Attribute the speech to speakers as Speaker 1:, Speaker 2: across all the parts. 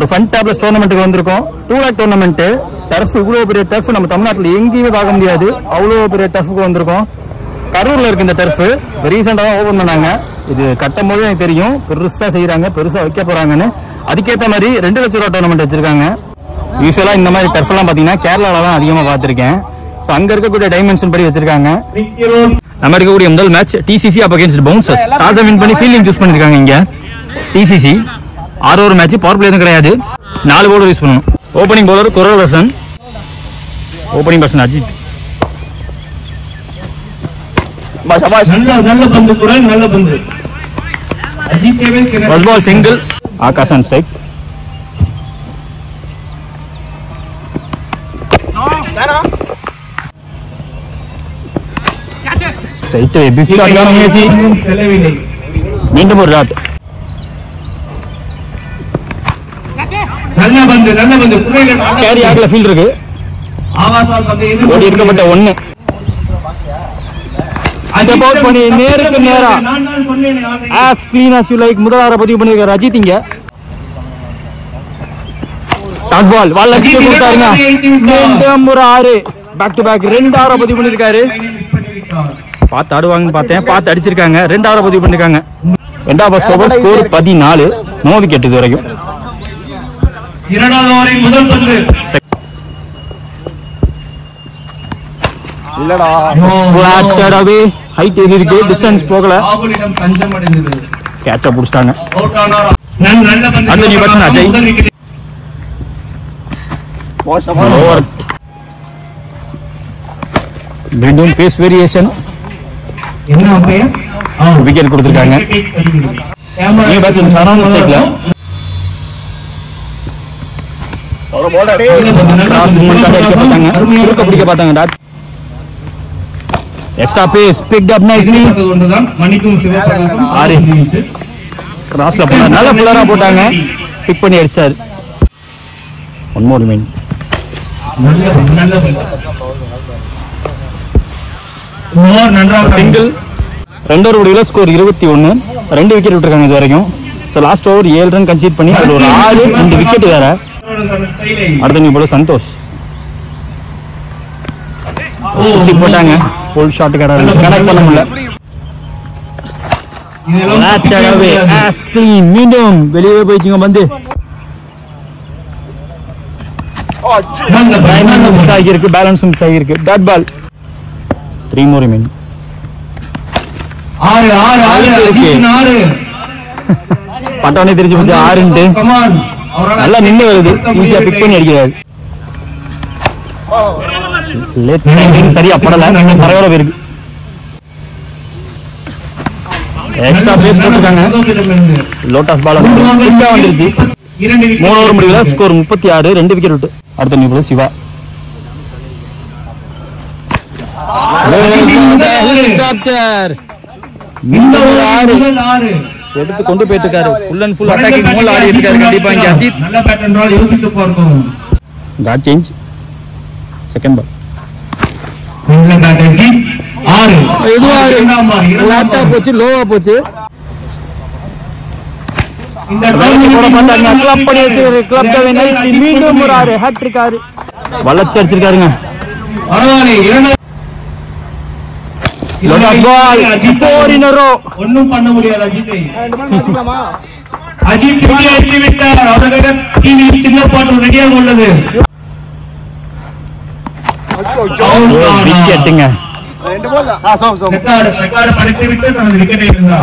Speaker 1: Fun டேப்லஸ் டோர்னமெண்ட்டுக்கு வந்திருக்கோம். 2 lakh tournament. Turf இவ்வளோ பெரிய டர்ஃப் நம்ம தமிழ்நாட்டில் எங்கேயுமே பார்க்க முடியாது. அவ்வளோ பெரிய டர்ஃபுக்கு வந்திருக்கோம். கரூரில் இருக்கு இந்த டர்ஃப். ரீசெண்டாக தான் ஓப்பன் பண்ணாங்க. இது கட்டும் போது எனக்கு தெரியும் பெருசாக செய்கிறாங்க, பெருசாக வைக்க போகிறாங்கன்னு. அதுக்கேற்ற மாதிரி 2 லட்ச ரூபா டோர்னமெண்ட் வச்சிருக்காங்க. யூஸ்வலாக இந்த மாதிரி டர்ஃப்லாம் பார்த்தீங்கன்னா கேரளாவில் தான் அதிகமாக பார்த்துருக்கேன். ஸோ அங்கே இருக்கக்கூடிய டைமென்ஷன் படி வச்சிருக்காங்க. நம்ம இருக்கக்கூடிய முதல் match DCC up against bouncers. டாஸை வின் பண்ணி ஃபீல்டிங் சூஸ் பண்ணிருக்காங்க. இங்கே DCC 6 over match, power play எதுவும் கிடையாது. 4 பவுலர் யூஸ் பண்ணணும். ஓப்பனிங் பவுலர் குரல்வர்சன், opening person Ajith. First ball single, Akash on strike. Straight big shot தான் முயற்சி. மீண்டும் ஒரு டாட். கேரி ஆகல, ஃபீல்ட் இருக்கு. ஓடி இருக்கப்பட்ட 1 ஸ்டெப் அவுட் பண்ணி நேருக்கு நேரா as clean as you like முதல் ஆற பதிவு பண்ணிருக்காரு அஜித். இங்க டாஸ் பால் வால்ல கிட்ட கொடுத்தாருங்க. மீண்டும் ஒரு 6 பேக் டு பேக் 2 ஆற பதிவு பண்ணிருக்காரு. பார்த்து ஆடுவாங்கன்னு பார்த்தேன், பார்த்து அடிச்சிருக்காங்க. 2 ஆற பதிவு பண்ணிருக்காங்க. 2வது first over score 14. No wicket இது வரைக்கும்.
Speaker 2: இரண்டாவது ஓவரின் முதல் பந்து.
Speaker 1: இல்லடா ஃபிளாட்டட் அவே. ஹைட் ஏறி இருக்கு, டிஸ்டன்ஸ் போகல.
Speaker 2: ஆகுலிடம் தஞ்சம் அடைந்தது.
Speaker 1: கேட்ச புடிச்சிட்டாங்க.
Speaker 2: அவுட் ஆனாரா. நல்ல பந்து.
Speaker 1: அந்த நியூ பேட்ஸ்மேன் அஜய். ஓவர். மீண்டும் பேஸ் வேரியேஷன்.
Speaker 2: என்ன அப்பே?
Speaker 1: விக்கெட் கொடுத்திருக்காங்க. நியூ பேட்ஸ்மேன் சரவணன் ஸ்ட்ரைக்ல. கிராஸ் மூவ்மெண்ட் அடிக்கப்பட்டாங்க. குறுக்க பிடிக்க பார்த்தாங்க. Dot. Extra pace picked up nicely.
Speaker 2: மணிக்கும் சிவபிரகாசம்
Speaker 1: 6 கிராஸ்ல போனா நல்ல ஃபுல்லரா போட்டாங்க. பிக் பண்ணி அடிச்சாரு. 1 more remain. சிங்கிள். 2 ஓவர் முடிவுல ஸ்கோர் 21. 2 விக்கெட் விட்டுருக்காங்க இது வரைக்கும். So last over 7 run conceit பண்ணி அது ஒரு 6 2 விக்கெட் வேற. அடுத்த நீ போல சந்தோஷ் போட்டாங்க. ஃபுல் ஷாட் கனெக்ட் பண்ண முடியல. மீண்டும் வெளியே போயிடுச்சுங்க. வந்து மிஸ் ஆகியிருக்கு, பேலன்ஸும் மிஸ் ஆகியிருக்கு. Dot ball. 3 more remain. பட்டவனே தெரிஞ்சு போச்சு 6ன்ட்டு. நல்லா நின்று வருது, ஈஸியா பிக் பண்ணி அடிக்கிறாரு. சரியா படல, பரவாயில்ல இருக்கு. எக்ஸ்ட்ரா பேஸ் போட்டுருக்காங்க. லோட்டஸ் பால் வந்துருச்சு. 3 ஓவர் முடிவுல ஸ்கோர் 36. 2 விக்கெட் விட்டு. அடுத்த நியூ பாலர் சிவா. எடுத்து கொண்டு போயிட்டு இருக்காரு. ஃபுல் அண்ட் ஃபுல் அட்டாக்கிங் மோட்ல ஆடி இருக்காரு. கண்டிப்பா இங்க அஜித்
Speaker 2: நல்ல பேட்டர்ன் ரால் யோசித்து பார்க்கும்.
Speaker 1: காட் சேஞ்ச். Second ball.
Speaker 2: நல்ல பேட்டர்ன் 6.
Speaker 1: இது 6 லாட்டா போச்சு, லோவா போச்சு.
Speaker 2: இந்த
Speaker 1: டவுன் போட மாட்டாங்க. கிளப் பண்ணி வச்சிருக்காரு. கிளப் த நைஸ். மீண்டும் ஒரு 6 ஹேட்ரிக் 6 வளச்சு அடிச்சிருக்காருங்க.
Speaker 2: பரவாயில்லை. இரண்டாவது
Speaker 1: lotus ball 4 in a row.
Speaker 2: ஒண்ணும் பண்ண முடியாது அஜித்தை. அஜித் வெளியே அடித்து விட்டார். அவருடைய டிவி சின்ன பாட்டு ரெடியாக உள்ளது.
Speaker 1: விக்கெட்டுங்க.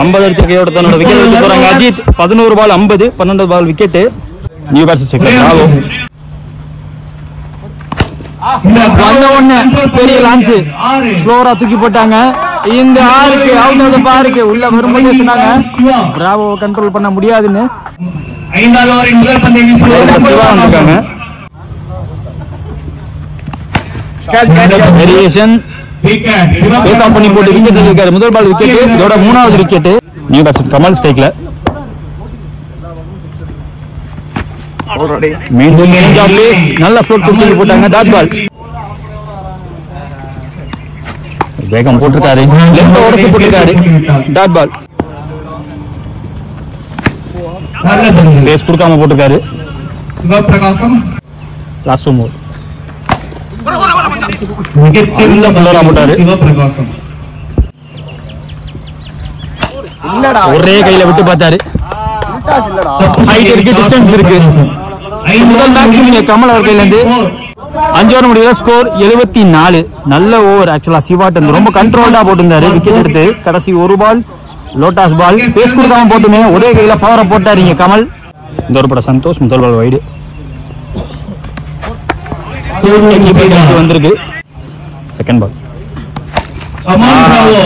Speaker 1: 50 அடிச்ச கையோட தன்னோட விக்கெட் எடுத்து போறாங்க Ajith. 11 ball 50, 12 ball wicket. New bats second. Bravo. பெரிய லான்ச் ஸ்லோரா தூக்கி போட்டாங்க. இந்த 6க்கு அவுட் ஆஃப் தி பார்க் உள்ள வரும்போது சொன்னாங்க பிராவோ கண்ட்ரோல் பண்ண முடியாதுன்னு.
Speaker 2: 5வது ஓவரின் முதல் பந்தை
Speaker 1: சிவா வந்திருக்காங்க. வேரியேஷன் பேஸ் ஆஃப் பண்ணி போட்டு விக்கெட் எடுத்திருக்காரு. முதல் பால் விக்கெட். இதோட 3வது விக்கெட். நியூ பேட்ஸ்மேன் கமல் ஸ்ட்ரைக்ல. மீண்டும் நல்ல ஃப்ளோட் கொடுத்து போட்டாங்க. Dot ball. வேகம் போட்டிருக்காரு. லெஃப்ட் உடைச்சு போட்டிருக்காரு. Dot ball. பேஸ் கொடுக்காம போட்டிருக்காரு.
Speaker 2: சிவபிரகாசம்
Speaker 1: லாஸ்ட் மூவ்
Speaker 2: மிகச்சிறந்த
Speaker 1: ஃபுல்லரா போட்டாரு.
Speaker 2: சிவபிரகாசம்
Speaker 1: ஒரே கையில விட்டு பார்த்தாரு. ஹைட் இருக்கு, டிஸ்டன்ஸ் இருக்கு. முதல் மேட்ச் நீங்க கமல் அவர் கையில இருந்து 5 ஓவர் முடிவுல ஸ்கோர் 74. நல்ல ஓவர். ஆக்சுவலா சிவாட்டன் ரொம்ப கண்ட்ரோல்டா போட்டிருந்தாரு. விக்கெட் எடுத்து கடைசி ஒரு பால் லோட்டாஸ் பால் பேஸ் கொடுக்காம போட்டுமே ஒரே கையில பவரை போட்டாருங்க கமல். இந்த ஒரு பட சந்தோஷ் முதல் பால் வைடு வந்திருக்கு. Second ball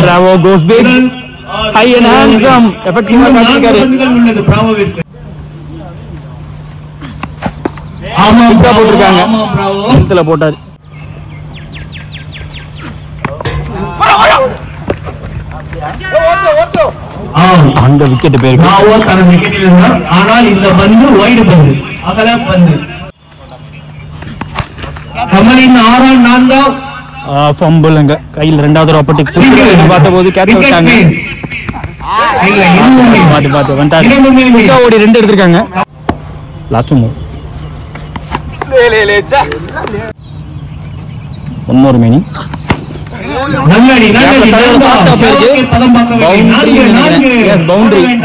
Speaker 1: Bravo goes big high and handsome எஃபெக்டிவா காட்டிருக்காரு. ஆமா போட்டிருக்காங்க. லென்த்ல போட்டாரு. அங்க விக்கெட் போயிருக்கு.
Speaker 2: ஆனால் இந்த பந்து வைடு பந்து, அகல பந்து. கமலின் 6ஆம் 4ஆம்
Speaker 1: ஃபம்பிள்ங்க கையில் ரெண்டாவது ராப்பட்டி பார்த்தபோது கேட்ச் விட்டாங்க. பாத்து வந்துட்டாரு. ஓடி 2 எடுத்திருக்காங்க. Last move one more meaning.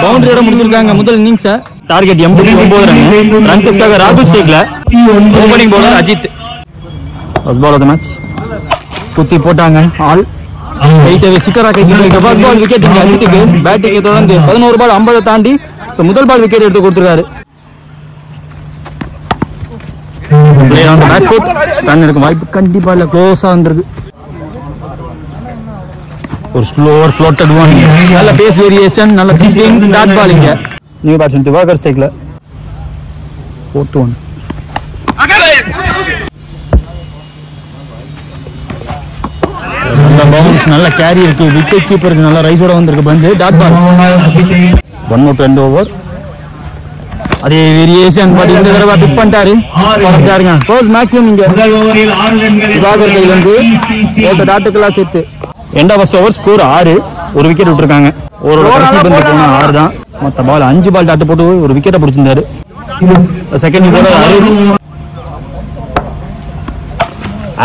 Speaker 1: பவுண்டரியோட முடிச்சிருக்காங்க முதல் இன்னிங்ஸ். Target 89 run. ரன்ஸஸ்க்காக ராகுல் ஸ்டேக்ல opening bowler Ajith. First ball of the match குத்தி போட்டாங்க. ஆல் கைட்டவே சிக்கரா கைட்டி ஃபர்ஸ்ட் பால் விக்கெட் இங்க அஜித்துக்கு. பேட்டிங்கை தொடர்ந்து 11 பால் 50 தாண்டி முதல் பால் விக்கெட் எடுத்து கொடுத்திருக்காரு. Play on the back foot. Run எடுக்கும் வாய்ப்பு கண்டிப்பா இல்ல. க்ளோஸா வந்திருக்கு. ஒரு ஸ்லோவர் ஃப்ளோட்டட் ஒன். நல்ல பேஸ் வேரியேஷன், நல்ல திங்கிங். டாட் பால் இங்க. நியூ பேட்ஸ்மேன் திவாகர் ஸ்ட்ரைக்ல 4-1. நல்ல பவுன்ஸ், நல்ல கேரி இருக்கு. விக்கெட் கீப்பருக்கு நல்ல ரைஸோட வந்திருக்கு பந்து. Dot ball. 1 more 2 over. அதே வேரியேஷன் பட் இந்த தடவை பிக் பண்ணிட்டாரு. பறந்தாருங்க. ஃபர்ஸ்ட் மேக்ஸிமம் இங்க திவாகர் கையில இருந்து போட்ட டாட்டுக்கெல்லாம் சேர்த்து end of first over score 6. ஒரு விக்கெட் விட்டுருக்காங்க. ஒரு கடைசி பந்து போனா 6 தான். மொத்த பால் 5 பால் டாட்டு போட்டு ஒரு விக்கெட்டை பிடிச்சிருந்தாரு. செகண்ட் போல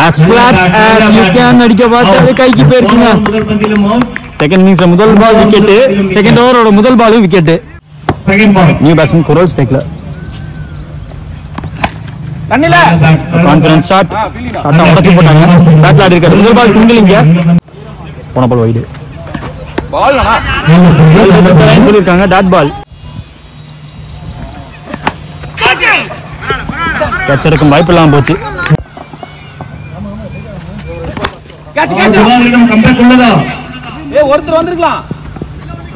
Speaker 1: as flat as you can அடிக்க பார்த்தாரு. கைக்கு போயிருக்குங்க. செகண்ட் இன்னிங்ஸ்ல முதல் பால் விக்கெட். செகண்ட் ஓவரோட முதல் பாலும் விக்கெட். நியூ பேட்ஸ்மேன் குரல் ஸ்டேக்ல கான்ஃபிடன்ஸ் ஷாட். ஷாட்டை உடச்சி போட்டாங்க. பேட்ல ஆடி இருக்காரு. முதல் பால் சிங்கிள் இங்க. போன பால் வைடு சொல்லியிருக்காங்க. Dot ball. கேட்ச் எடுக்கும் வாய்ப்பு இல்லாம போச்சு.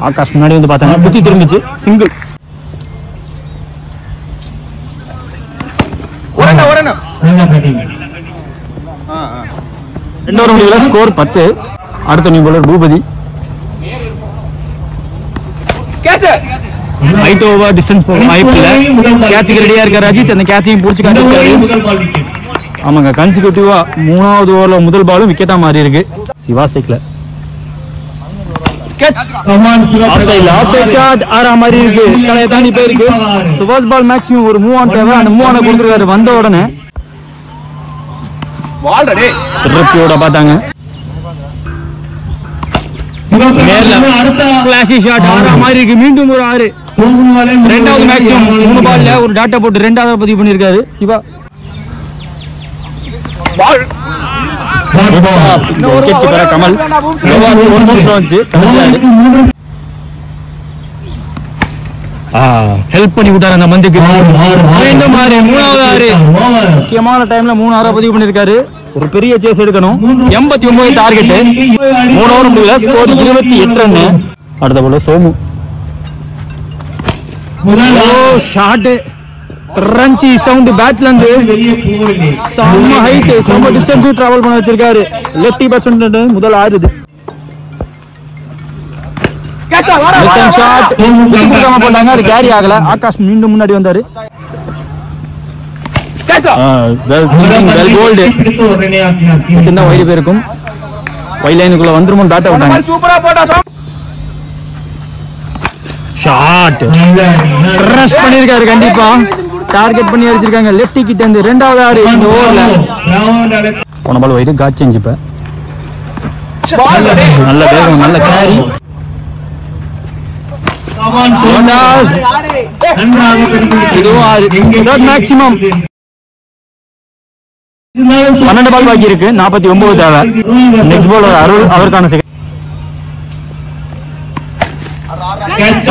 Speaker 1: ஆகாஷ் முன்னாடி வந்து பார்த்தாங்க. குத்தி திரும்பிச்சு. சிங்கிள். ரெண்டாவது முடிவுல ஸ்கோர் 10. அடுத்த new bowler Boopathi. Height over distance வாய்ப்பு இல்ல. கேட்சுக்கு ரெடியா இருக்காரு அஜித். அந்த கேட்சையும் பிடிச்சு காட்டிருக்காரு. ஆமாங்க, கன்சிக்யூட்டிவா 3வது ஓவர்ல முதல் பாலும் விக்கெட்டா மாறி இருக்கு. சிவா ஸ்டேக்ல மாதிரி இருக்கு. தலையை தாண்டி போயிருக்கு. சுபாஷ் பால் மேக்ஸிமம் ஒரு மூவ் ஆன் தேவை. அந்த மூவ் ஆன கொடுத்துருக்காரு. வந்த உடனே திருப்தியோட பார்த்தாங்க. மீண்டும் ஒரு 6. ரெண்டாவது மேக்ஸிமம் 3 பால்ல ஒரு டாட்டா போட்டு 2வது பதிவு பண்ணிருக்காரு சிவா. கமல் ஹெல்ப் பண்ணி விட்டாரு அந்த மந்துக்கு. மீண்டும் 3வது 6. முக்கியமான டைம்ல 3 6 பதிவு பண்ணிருக்காரு. ஒரு பெரிய சேஸ் எடுக்கணும். 89 டார்கெட். 3 ஓவர் முடிவுல ஸ்கோர் 28 ரன். அடுத்த போல சோமு ஷாட். ரஞ்சி சவுண்ட் பேட்ல இருந்து செம்ம ஹைட், செம்ம டிஸ்டன்ஸ் டிராவல் பண்ண வச்சிருக்காரு. லெஃப்டி பேட்ஸ்மேன் முதல் 6 இது. டிஸ்டன்ஸ் ஷாட் கொடுக்காம போட்டாங்க. அது கேரி ஆகல. ஆகாஷ் மீண்டும் முன்னாடி வந்தாரு. வெல் கோல்டு. இந்த வைடு பேருக்கும் வைட் லைனுக்குள்ள வந்துருமோ டாட்டா விட்டாங்க. சூப்பரா போட்டா ஷாட். ரஷ் பண்ணிருக்காரு. கண்டிப்பா டார்கெட் பண்ணி அடிச்சிருக்காங்க லெஃப்டி கிட்ட இருந்து. ரெண்டாவது ஆறு இந்த ஓவர்ல. போன பால் வைடு காட் சேஞ்ச். இப்ப நல்ல வேகம், நல்ல கேரி. இதுவும் ஆறு. மேக்ஸிமம் 12 பால் பாக்கி இருக்கு. 49 தேவை. நெக்ஸ்ட் பால் அருள், அவருக்கான second.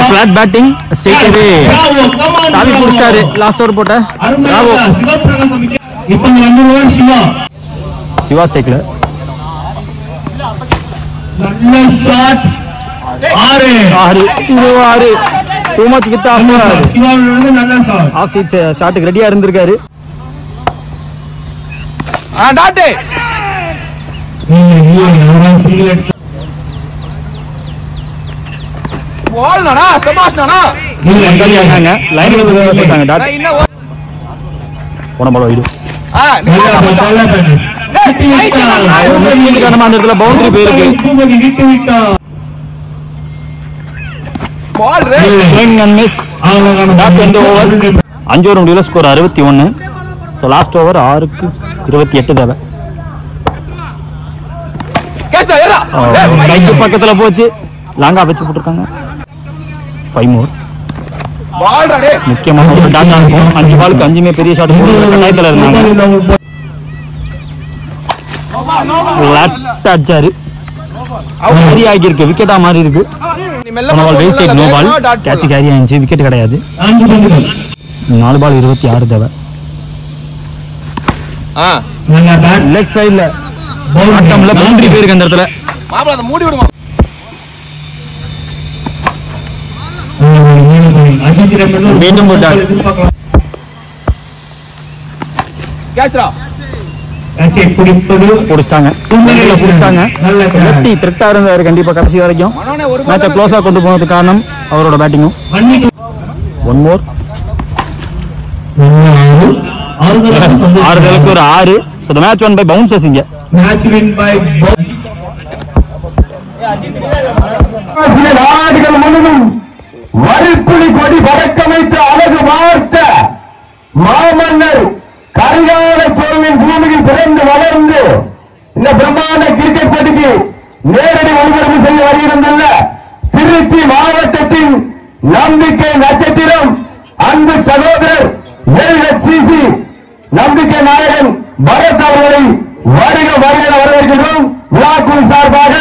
Speaker 1: Flat batting straight away. தாவி புடிச்சாரு லாஸ்ட் ஓவர் போட்ட. பிராவோ.
Speaker 2: இப்போ நம்பர் 1 சிவா.
Speaker 1: சிவா ஸ்ட்ரைக்ல.
Speaker 2: நல்ல ஷாட். 6
Speaker 1: இது 6. Too much with off.
Speaker 2: சிவாவோட நல்ல ஷாட்.
Speaker 1: ஆஃப் சைட் ஷாட்டுக்கு ரெடியா இருந்திருக்காரு. டாட்டே
Speaker 2: அவரான் சிங்கிள்
Speaker 3: பால் நானா சபாஷ் நானா
Speaker 1: இல்லங்க லைன்ல போட்டாங்க. டாட் போன பால் வைடு. அந்த இடத்துல பவுண்டரி போயிருக்கு.
Speaker 3: பால் ரே
Speaker 1: swing and miss. Dot end over. 5 over முடியல. ஸ்கோர் 61. ஸோ லாஸ்ட் ஓவர் 6க்கு 28 தேவை.
Speaker 3: கேட்சா ஏறா
Speaker 1: கைக்கு பக்கத்துல போச்சு. லாங்கா வச்சு போட்டுருக்காங்க. 5 மோர்.
Speaker 3: பால் ரே
Speaker 1: முக்கியமான ஒரு டாட் இருக்கும். 5 பாலுக்கு 5மே பெரிய ஷாட் போடுற கட்டாயத்துல இருந்தாங்க. ஃபிளாட் அடிச்சாரு. சரி ஆகியிருக்கு. விக்கெட்டா மாறி இருக்கு. போன ball waist side no ball. Catch carry ஆயிடுச்சு. விக்கெட் கிடையாது. 4 பால் 26 தேவை. லெக் சைடுல பவுண்டரி போயிருக்கு அந்த இடத்துல.
Speaker 3: மாப்ள அத மூடி விடுமா.
Speaker 1: மீண்டும் போட்டார்.
Speaker 3: கேட்ச்ரா
Speaker 1: புடிச்சிட்டாங்க. லெஃப்டி த்ரெட்டா இருந்தாரு கண்டிப்பா கடைசி வரைக்கும். மேட்சை க்ளோஸா கொண்டு போனதுக்கு காரணம் அவரோட பேட்டிங்கும். 1 மோர். 6 ஒரு 6. So the match won by bouncers இங்க.
Speaker 2: Match win by
Speaker 4: நாடுகள் முழுவதும் வரிப்புலி கொடி பறக்க வைத்த அழகு வார்த்த மாமன்னர் கரிகால சோழனின் பூமியில் பிறந்து வளர்ந்து இந்த பிரம்மாண்ட கிரிக்கெட் போட்டிக்கு நேரடி ஒளிபரப்பு செய்ய வருகிறதுள்ள திருச்சி மாவட்டத்தின் நம்பிக்கை நட்சத்திரம் அன்பு சகோதரர் LHCC நம்பிக்கை நாயகன் பரத் அவர்களை வருக வருக வரவேற்கிறோம். விழாக்குழு சார்பாக